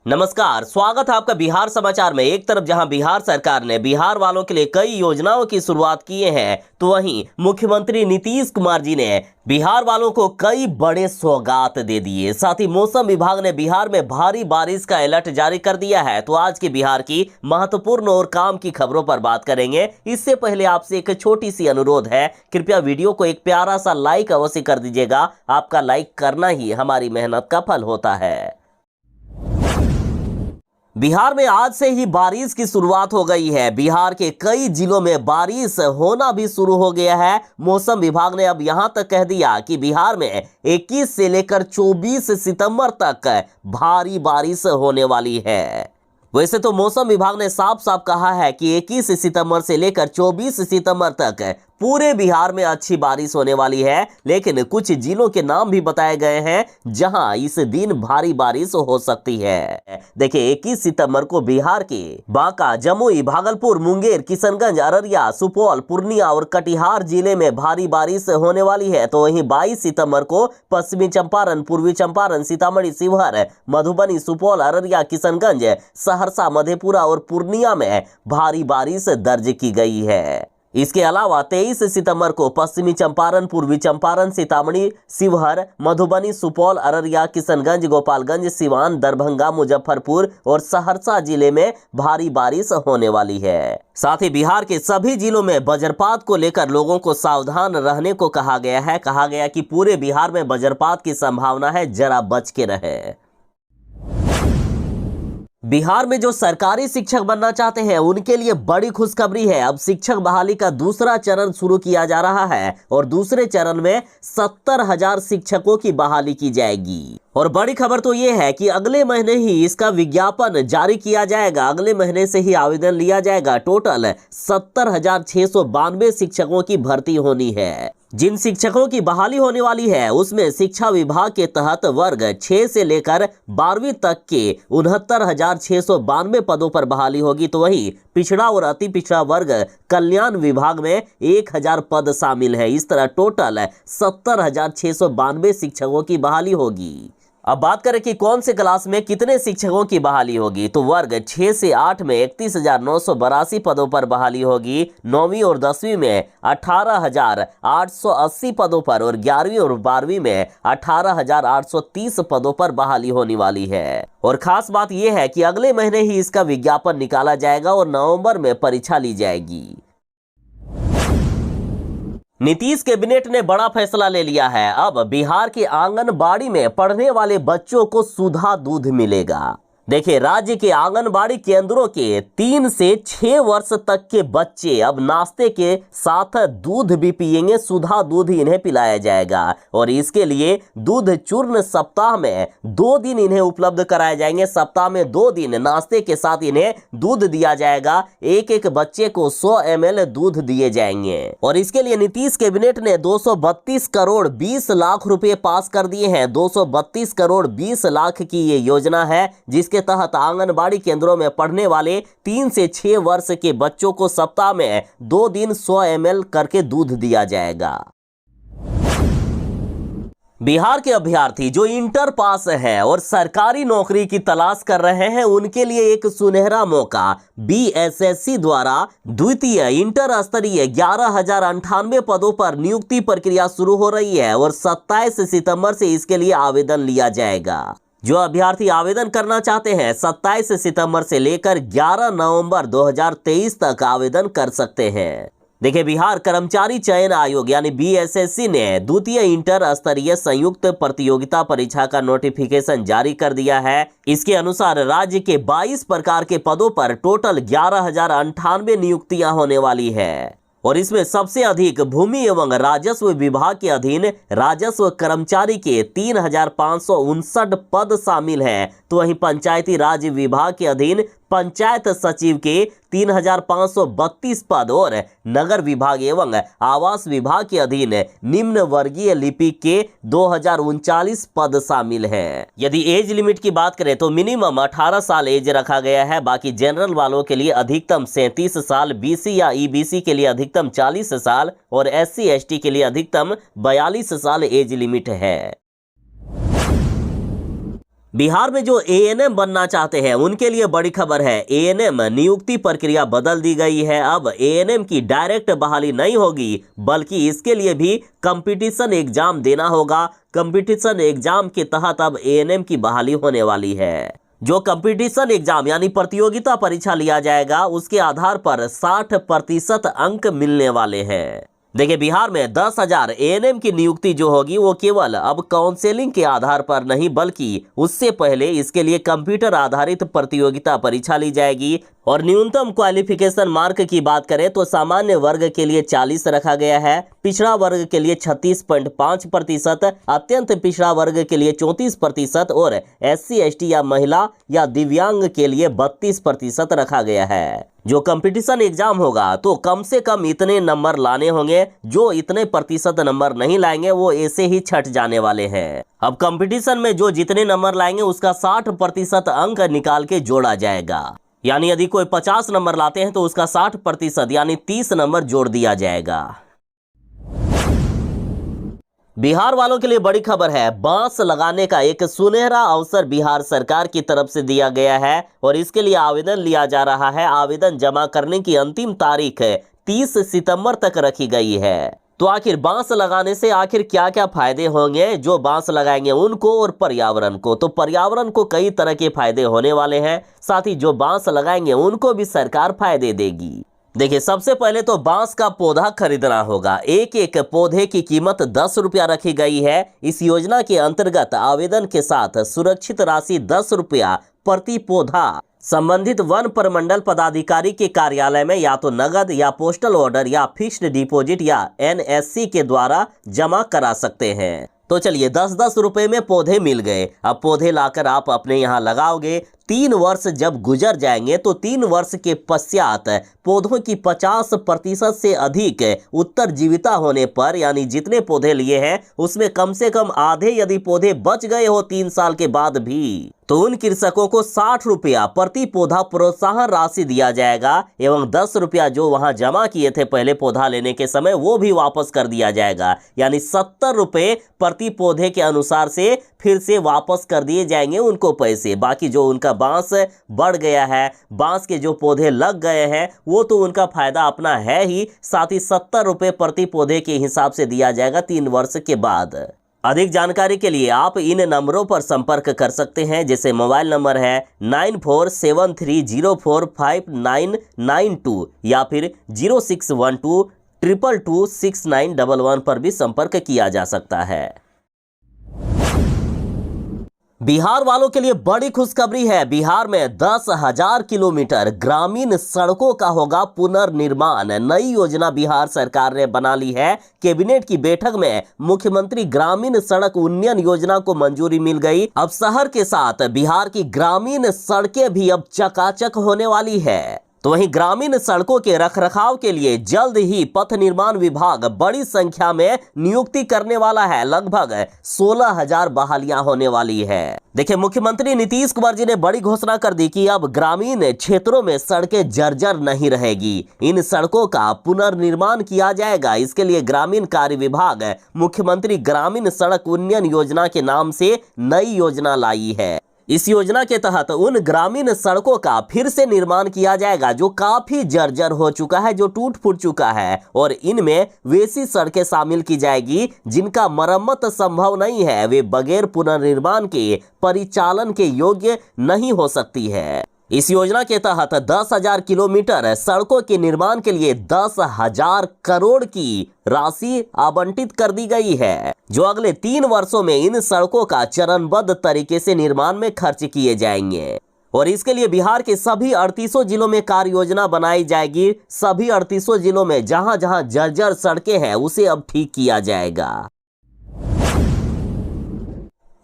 नमस्कार, स्वागत है आपका बिहार समाचार में। एक तरफ जहां बिहार सरकार ने बिहार वालों के लिए कई योजनाओं की शुरुआत किए हैं, तो वहीं मुख्यमंत्री नीतीश कुमार जी ने बिहार वालों को कई बड़े सौगात दे दिए। साथ ही मौसम विभाग ने बिहार में भारी बारिश का अलर्ट जारी कर दिया है। तो आज की बिहार की महत्वपूर्ण और काम की खबरों पर बात करेंगे। इससे पहले आपसे एक छोटी सी अनुरोध है, कृपया वीडियो को एक प्यारा सा लाइक अवश्य कर दीजिएगा। आपका लाइक करना ही हमारी मेहनत का फल होता है। बिहार में आज से ही बारिश की शुरुआत हो गई है। बिहार के कई जिलों में बारिश होना भी शुरू हो गया है। मौसम विभाग ने अब यहां तक कह दिया कि बिहार में 21 से लेकर 24 सितंबर तक भारी बारिश होने वाली है। वैसे तो मौसम विभाग ने साफ साफ कहा है कि 21 सितंबर से लेकर 24 सितंबर तक पूरे बिहार में अच्छी बारिश होने वाली है, लेकिन कुछ जिलों के नाम भी बताए गए हैं जहां इस दिन भारी बारिश हो सकती है। देखिए, 21 सितंबर को बिहार के बांका, जमुई, भागलपुर, मुंगेर, किशनगंज, अररिया, सुपौल, पूर्णिया और कटिहार जिले में भारी बारिश होने वाली है। तो वहीं 22 सितंबर को पश्चिमी चंपारण, पूर्वी चंपारण, सीतामढ़ी, शिवहर, मधुबनी, सुपौल, अररिया, किशनगंज, सहरसा, मधेपुरा और पूर्णिया में भारी बारिश दर्ज की गई है। इसके अलावा 23 सितंबर को पश्चिमी चंपारण, पूर्वी चंपारण, सीतामढ़ी, शिवहर, मधुबनी, सुपौल, अररिया, किशनगंज, गोपालगंज, सिवान, दरभंगा, मुजफ्फरपुर और सहरसा जिले में भारी बारिश होने वाली है। साथ ही बिहार के सभी जिलों में वज्रपात को लेकर लोगों को सावधान रहने को कहा गया है। कहा गया कि पूरे बिहार में वज्रपात की संभावना है, जरा बच के रहे। बिहार में जो सरकारी शिक्षक बनना चाहते हैं उनके लिए बड़ी खुशखबरी है। अब शिक्षक बहाली का दूसरा चरण शुरू किया जा रहा है और दूसरे चरण में 70,000 शिक्षकों की बहाली की जाएगी। और बड़ी खबर तो यह है कि अगले महीने ही इसका विज्ञापन जारी किया जाएगा। अगले महीने से ही आवेदन लिया जाएगा। टोटल 70,692 शिक्षकों की भर्ती होनी है। जिन शिक्षकों की बहाली होने वाली है उसमें शिक्षा विभाग के तहत वर्ग 6 से लेकर 12वीं तक के 69,692 पदों पर बहाली होगी। तो वहीं पिछड़ा और अति पिछड़ा वर्ग कल्याण विभाग में 1,000 पद शामिल है। इस तरह टोटल 70,692 शिक्षकों की बहाली होगी। अब बात करें कि कौन से क्लास में कितने शिक्षकों की बहाली होगी, तो वर्ग 6 से 8 में 31,982 पदों पर बहाली होगी। 9वीं और 10वीं में 18,880 पदों पर और 11वीं और 12वीं में 18,830 पदों पर बहाली होने वाली है। और खास बात यह है कि अगले महीने ही इसका विज्ञापन निकाला जाएगा और नवंबर में परीक्षा ली जाएगी। नीतीश कैबिनेट ने बड़ा फैसला ले लिया है। अब बिहार के आंगनबाड़ी में पढ़ने वाले बच्चों को सुधा दूध मिलेगा। देखिए, राज्य के आंगनबाड़ी केंद्रों के 3 से 6 वर्ष तक के बच्चे अब नाश्ते के साथ दूध भी पिएंगे। सुधा दूध इन्हें पिलाया जाएगा और इसके लिए दूध चूर्ण सप्ताह में 2 दिन इन्हें उपलब्ध कराए जाएंगे। सप्ताह में 2 दिन नाश्ते के साथ इन्हें दूध दिया जाएगा। एक एक बच्चे को 100 ml दूध दिए जाएंगे। और इसके लिए नीतीश कैबिनेट ने 232 करोड़ 20 लाख रुपए पास कर दिए हैं। 232 करोड़ 20 लाख की ये योजना है, जिसके के तहत आंगनबाड़ी केंद्रों में पढ़ने वाले 3 से 6 वर्ष के बच्चों को सप्ताह में 2 दिन 100 ml करके दूध दिया जाएगा। बिहार के अभ्यर्थी जो इंटर पास हैं और सरकारी नौकरी की तलाश कर रहे हैं उनके लिए एक सुनहरा मौका। बीएसएससी द्वारा द्वितीय इंटर स्तरीय 11,098 पदों पर नियुक्ति प्रक्रिया शुरू हो रही है और 27 सितंबर से इसके लिए आवेदन लिया जाएगा। जो अभ्यर्थी आवेदन करना चाहते हैं 27 सितंबर से लेकर 11 नवंबर 2023 तक आवेदन कर सकते हैं। देखिए, बिहार कर्मचारी चयन आयोग यानी बीएसएससी ने द्वितीय इंटर स्तरीय संयुक्त प्रतियोगिता परीक्षा का नोटिफिकेशन जारी कर दिया है। इसके अनुसार राज्य के 22 प्रकार के पदों पर टोटल 11,098 नियुक्तियां होने वाली है और इसमें सबसे अधिक भूमि एवं राजस्व विभाग के अधीन राजस्व कर्मचारी के 3,559 पद शामिल हैं। तो वहीं पंचायती राज विभाग के अधीन पंचायत सचिव के 3,532 पद और नगर विभाग एवं आवास विभाग के अधीन निम्न वर्गीय लिपिक के 2,039 पद शामिल हैं। यदि एज लिमिट की बात करें तो मिनिमम 18 साल एज रखा गया है। बाकी जनरल वालों के लिए अधिकतम 37 साल, बीसी या ईबीसी के लिए अधिकतम 40 साल और एससी एसटी के लिए अधिकतम 42 साल एज लिमिट है। बिहार में जो एएनएम बनना चाहते हैं उनके लिए बड़ी खबर है। एएनएम नियुक्ति प्रक्रिया बदल दी गई है। अब एएनएम की डायरेक्ट बहाली नहीं होगी, बल्कि इसके लिए भी कंपटीशन एग्जाम देना होगा। कंपटीशन एग्जाम के तहत अब एएनएम की बहाली होने वाली है। जो कंपटीशन एग्जाम यानी प्रतियोगिता परीक्षा लिया जाएगा, उसके आधार पर 60% अंक मिलने वाले हैं। देखिए, बिहार में 10,000 एएनएम की नियुक्ति जो होगी वो केवल अब काउंसलिंग के आधार पर नहीं, बल्कि उससे पहले इसके लिए कंप्यूटर आधारित प्रतियोगिता परीक्षा ली जाएगी। और न्यूनतम क्वालिफिकेशन मार्क की बात करें तो सामान्य वर्ग के लिए 40 रखा गया है, पिछड़ा वर्ग के लिए 36.5%, अत्यंत पिछड़ा वर्ग के लिए 34% और SC ST या महिला या दिव्यांग के लिए 32% रखा गया है। जो कंपटीशन एग्जाम होगा तो कम से कम इतने नंबर लाने होंगे। जो इतने प्रतिशत नंबर नहीं लाएंगे वो ऐसे ही छट जाने वाले हैं। अब कंपटीशन में जो जितने नंबर लाएंगे उसका 60% अंक निकाल के जोड़ा जाएगा। यानी यदि कोई 50 नंबर लाते हैं तो उसका 60% यानी 30 नंबर जोड़ दिया जाएगा। बिहार वालों के लिए बड़ी खबर है। बांस लगाने का एक सुनहरा अवसर बिहार सरकार की तरफ से दिया गया है और इसके लिए आवेदन लिया जा रहा है। आवेदन जमा करने की अंतिम तारीख 30 सितंबर तक रखी गई है। तो आखिर बांस लगाने से आखिर क्या क्या फायदे होंगे जो बांस लगाएंगे उनको और पर्यावरण को? तो पर्यावरण को कई तरह के फायदे होने वाले हैं, साथ ही जो बांस लगाएंगे उनको भी सरकार फायदे देगी। देखिए, सबसे पहले तो बांस का पौधा खरीदना होगा। एक एक पौधे की कीमत 10 रुपया रखी गई है। इस योजना के अंतर्गत आवेदन के साथ सुरक्षित राशि 10 रुपया प्रति पौधा संबंधित वन प्रमंडल पदाधिकारी के कार्यालय में या तो नगद या पोस्टल ऑर्डर या फिक्स्ड डिपॉजिट या NSC के द्वारा जमा करा सकते हैं। तो चलिए, 10-10 रुपए में पौधे मिल गए। अब पौधे लाकर आप अपने यहाँ लगाओगे। 3 वर्ष जब गुजर जाएंगे तो 3 वर्ष के पश्चात पौधों की 50% से अधिक उत्तरजीविता होने पर, यानी जितने पौधे लिए हैं उसमें कम से कम आधे यदि पौधे बच गए हो 3 साल के बाद भी, तो उन कृषकों को 60 रुपया प्रति पौधा प्रोत्साहन राशि दिया जाएगा एवं 10 रुपया जो वहां जमा किए थे पहले पौधा लेने के समय वो भी वापस कर दिया जाएगा। यानी 70 रुपये प्रति पौधे के अनुसार से फिर से वापस कर दिए जाएंगे उनको पैसे। बाकी जो उनका बांस बढ़ गया है, बांस के जो पौधे लग गए हैं, वो तो उनका फायदा अपना है ही, साथ ही 70 रुपये प्रति पौधे के हिसाब से दिया जाएगा 3 वर्ष के बाद। अधिक जानकारी के लिए आप इन नंबरों पर संपर्क कर सकते हैं, जैसे मोबाइल नंबर है 9473045992 या फिर 0612226911 पर भी संपर्क किया जा सकता है। बिहार वालों के लिए बड़ी खुशखबरी है। बिहार में 10,000 किलोमीटर ग्रामीण सड़कों का होगा पुनर्निर्माण। नई योजना बिहार सरकार ने बना ली है। कैबिनेट की बैठक में मुख्यमंत्री ग्रामीण सड़क उन्नयन योजना को मंजूरी मिल गई। अब शहर के साथ बिहार की ग्रामीण सड़कें भी अब चकाचक होने वाली है। तो वहीं ग्रामीण सड़कों के रखरखाव के लिए जल्द ही पथ निर्माण विभाग बड़ी संख्या में नियुक्ति करने वाला है। लगभग 16,000 बहालियां होने वाली है। देखिए, मुख्यमंत्री नीतीश कुमार जी ने बड़ी घोषणा कर दी कि अब ग्रामीण क्षेत्रों में सड़कें जर्जर नहीं रहेगी। इन सड़कों का पुनर्निर्माण किया जाएगा। इसके लिए ग्रामीण कार्य विभाग मुख्यमंत्री ग्रामीण सड़क उन्नयन योजना के नाम से नई योजना लाई है। इस योजना के तहत उन ग्रामीण सड़कों का फिर से निर्माण किया जाएगा जो काफी जर्जर हो चुका है, जो टूट फूट चुका है, और इनमें वैसी सड़कें शामिल की जाएगी जिनका मरम्मत संभव नहीं है, वे बगैर पुनर्निर्माण के परिचालन के योग्य नहीं हो सकती है। इस योजना के तहत 10,000 किलोमीटर सड़कों के निर्माण के लिए 10,000 करोड़ की राशि आवंटित कर दी गई है, जो अगले 3 वर्षों में इन सड़कों का चरणबद्ध तरीके से निर्माण में खर्च किए जाएंगे। और इसके लिए बिहार के सभी 38 जिलों में कार्य योजना बनाई जाएगी। सभी 38 जिलों में जहां जहां जर्जर सड़कें हैं उसे अब ठीक किया जाएगा।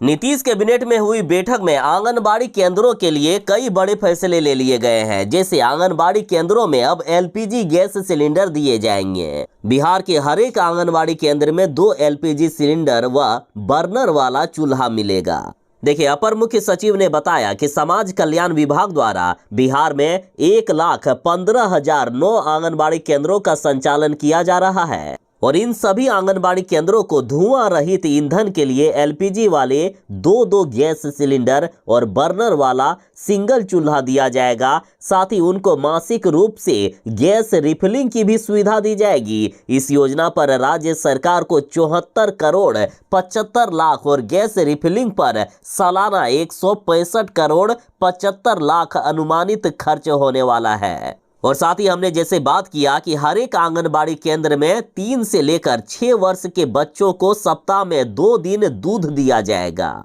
नीतीश कैबिनेट में हुई बैठक में आंगनबाड़ी केंद्रों के लिए कई बड़े फैसले ले लिए गए हैं। जैसे आंगनबाड़ी केंद्रों में अब LPG गैस सिलेंडर दिए जाएंगे। बिहार के हर एक आंगनबाड़ी केंद्र में 2 LPG सिलेंडर व बर्नर वाला चूल्हा मिलेगा। देखिए, अपर मुख्य सचिव ने बताया कि समाज कल्याण विभाग द्वारा बिहार में 1,15,009 आंगनबाड़ी केंद्रों का संचालन किया जा रहा है। और इन सभी आंगनबाड़ी केंद्रों को धुआं रहित ईंधन के लिए एलपीजी वाले दो गैस सिलेंडर और बर्नर वाला सिंगल चूल्हा दिया जाएगा। साथ ही उनको मासिक रूप से गैस रिफिलिंग की भी सुविधा दी जाएगी। इस योजना पर राज्य सरकार को 74 करोड़ 75 लाख और गैस रिफिलिंग पर सालाना 165 करोड़ 75 लाख अनुमानित खर्च होने वाला है। और साथ ही हमने जैसे बात किया कि हर एक आंगनबाड़ी केंद्र में 3 से लेकर 6 वर्ष के बच्चों को सप्ताह में 2 दिन दूध दिया जाएगा।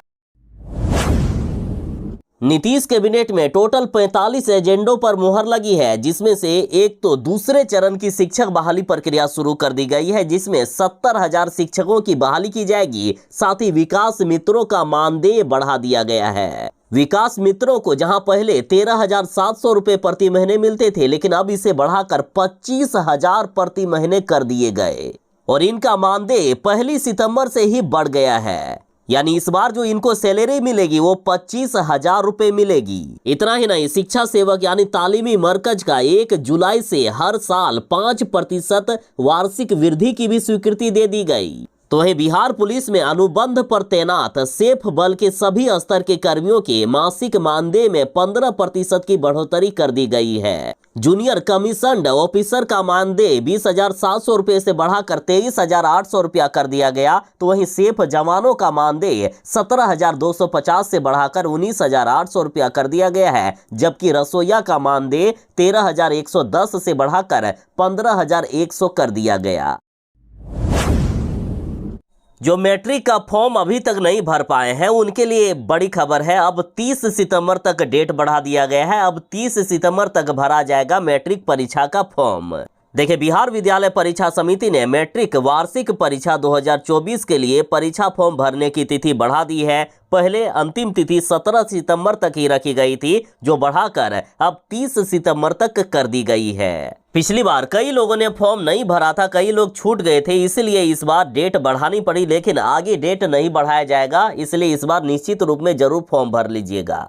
नीतीश कैबिनेट में टोटल 45 एजेंडों पर मुहर लगी है, जिसमें से एक तो दूसरे चरण की शिक्षक बहाली प्रक्रिया शुरू कर दी गई है, जिसमें 70,000 शिक्षकों की बहाली की जाएगी। साथ ही विकास मित्रों का मानदेय बढ़ा दिया गया है। विकास मित्रों को जहां पहले 13,700 रुपए प्रति महीने मिलते थे, लेकिन अब इसे बढ़ाकर 25,000 प्रति महीने कर दिए गए और इनका मानदेय 1 सितंबर से ही बढ़ गया है। यानी इस बार जो इनको सैलरी मिलेगी वो 25,000 रुपए मिलेगी। इतना ही नहीं, शिक्षा सेवक यानी तालीमी मरकज का 1 जुलाई से हर साल 5% वार्षिक वृद्धि की भी स्वीकृति दे दी गई। तो वहीं बिहार पुलिस में अनुबंध पर तैनात सेफ बल के सभी स्तर के कर्मियों के मासिक मानदेय में 15% की बढ़ोतरी कर दी गई है। जूनियर कमीशन्ड ऑफिसर का मानदेय 20,700 रुपये से बढ़ाकर 23,800 रुपया कर दिया गया। तो वहीं सेफ जवानों का मानदेय 17,250 से बढ़ाकर 19,800 रुपया कर दिया गया है, जबकि रसोईया का मानदेय 13,110 से बढ़ाकर 15,100 कर दिया गया। जो मैट्रिक का फॉर्म अभी तक नहीं भर पाए हैं उनके लिए बड़ी खबर है। अब 30 सितंबर तक डेट बढ़ा दिया गया है। अब 30 सितंबर तक भरा जाएगा मैट्रिक परीक्षा का फॉर्म। देखिए, बिहार विद्यालय परीक्षा समिति ने मैट्रिक वार्षिक परीक्षा 2024 के लिए परीक्षा फॉर्म भरने की तिथि बढ़ा दी है। पहले अंतिम तिथि 17 सितंबर तक ही रखी गई थी, जो बढ़ाकर अब 30 सितंबर तक कर दी गई है। पिछली बार कई लोगों ने फॉर्म नहीं भरा था, कई लोग छूट गए थे, इसलिए इस बार डेट बढ़ानी पड़ी, लेकिन आगे डेट नहीं बढ़ाया जाएगा। इसलिए इस बार निश्चित रूप में जरूर फॉर्म भर लीजिएगा।